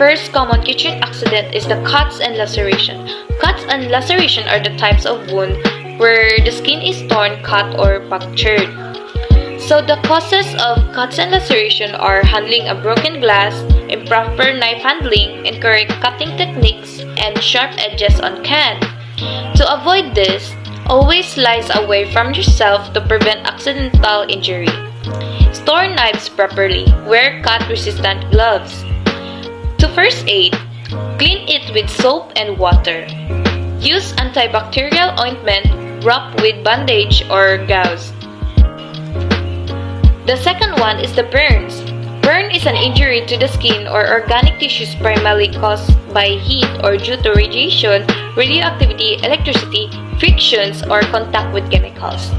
first common kitchen accident is the cuts and laceration. Cuts and laceration are the types of wound where the skin is torn, cut, or punctured. So the causes of cuts and laceration are handling a broken glass, improper knife handling, incorrect cutting techniques, and sharp edges on can. To avoid this, always slice away from yourself to prevent accidental injury. Store knives properly. Wear cut-resistant gloves. To first aid, clean it with soap and water. Use antibacterial ointment, wrap with bandage or gauze. The second one is the burns. Burn is an injury to the skin or organic tissues primarily caused by heat or due to radiation, radioactivity, electricity, frictions, or contact with chemicals.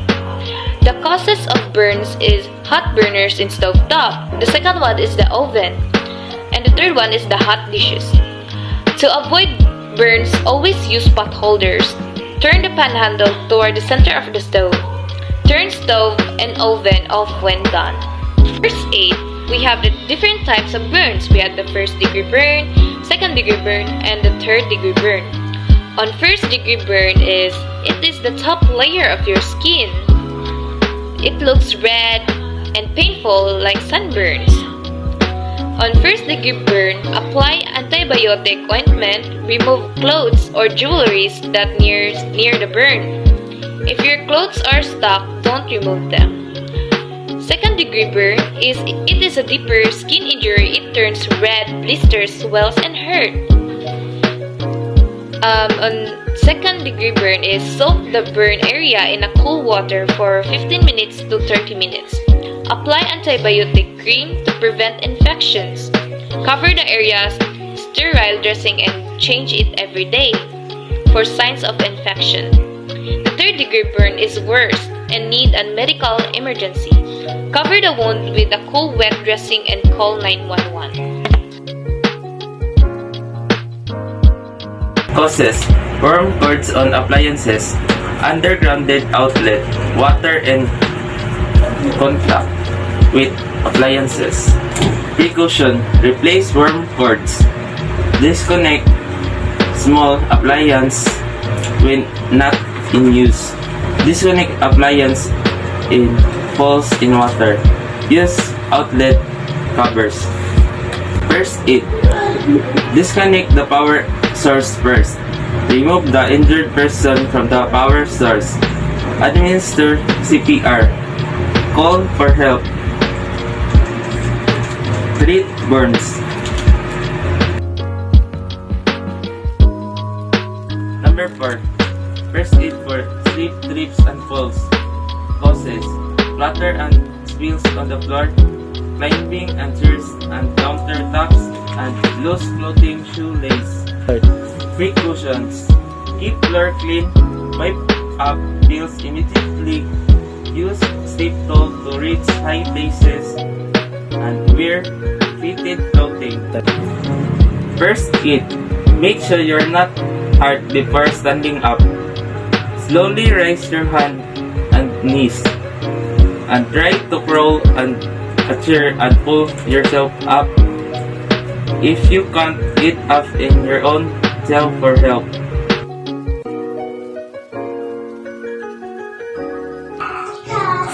The causes of burns is hot burners in stove top. The second one is the oven. And the third one is the hot dishes. To avoid burns, always use pot holders. Turn the pan handle toward the center of the stove. Turn stove and oven off when done. First aid, we have the different types of burns. We have the first degree burn, second degree burn, and the third degree burn. On first degree burn it is the top layer of your skin. It looks red and painful like sunburns. On first degree burn, apply antibiotic ointment, remove clothes or jewelry that near the burn. If your clothes are stuck, don't remove them. Second degree burn it is a deeper skin injury. It turns red, blisters, swells, and hurt. On second degree burn is soak the burn area in a cool water for 15 minutes to 30 minutes. Apply antibiotic cream to prevent infections. Cover the area sterile dressing and change it every day for signs of infection. The third degree burn is worse and need a medical emergency. Cover the wound with a cool wet dressing and call 911. Causes: worm cords on appliances, undergrounded outlet, water and contact with appliances. Precaution: replace worm cords. Disconnect small appliance when not in use. Disconnect appliance in falls in water. Use outlet covers. First aid: disconnect the power source first. Remove the injured person from the power source. Administer CPR. Call for help. Treat burns. Number 4. First aid for slip, trips, and falls. Causes: splatter and spills on the floor, climbing and chairs and countertops, and loose clothing, shoelace. Precautions: keep floor clean, wipe up pills immediately, use step toe to reach high places, and wear fitted clothing. First aid: make sure you're not hurt before standing up. Slowly raise your hand and knees, and try to crawl on a chair and pull yourself up. If you can't get up in your own, tell for help.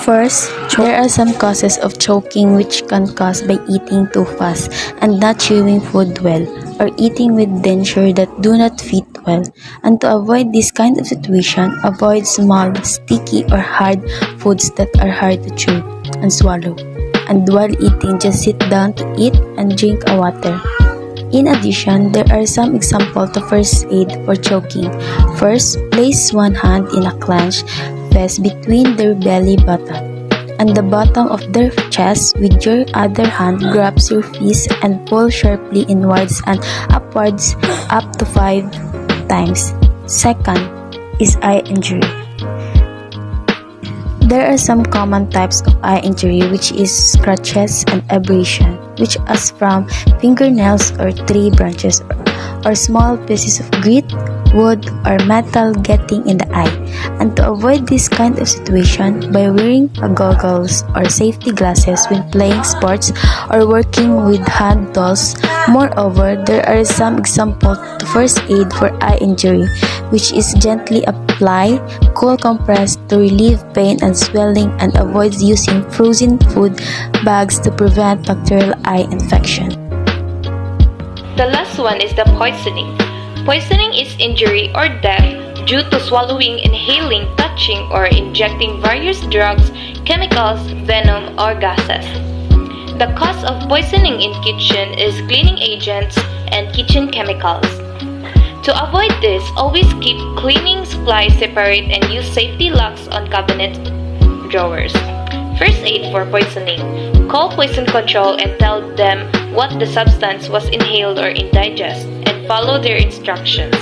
First, there are some causes of choking which can cause by eating too fast and not chewing food well, or eating with denture that do not fit well. And to avoid this kind of situation, avoid small, sticky, or hard foods that are hard to chew and swallow. And while eating, just sit down to eat and drink a water. In addition, there are some examples of first aid for choking. First, place one hand in a clenched fist between their belly button and the bottom of their chest. With your other hand, grabs your fist and pull sharply inwards and upwards up to 5 times. Second is eye injury. There are some common types of eye injury, which is scratches and abrasion, which is from fingernails or tree branches or small pieces of grit, wood, or metal getting in the eye. And to avoid this kind of situation, by wearing goggles or safety glasses when playing sports or working with hand tools. Moreover, there are some examples to first aid for eye injury, which is gently apply cool compress to relieve pain and swelling, and avoid using frozen food bags to prevent bacterial eye infection. The last one is the poisoning. Poisoning is injury or death due to swallowing, inhaling, touching, or injecting various drugs, chemicals, venom, or gases. The cause of poisoning in kitchen is cleaning agents and kitchen chemicals. To avoid this, always keep cleaning supplies separate and use safety locks on cabinet drawers. First aid for poisoning. Call poison control and tell them what the substance was inhaled or indigest, and follow their instructions.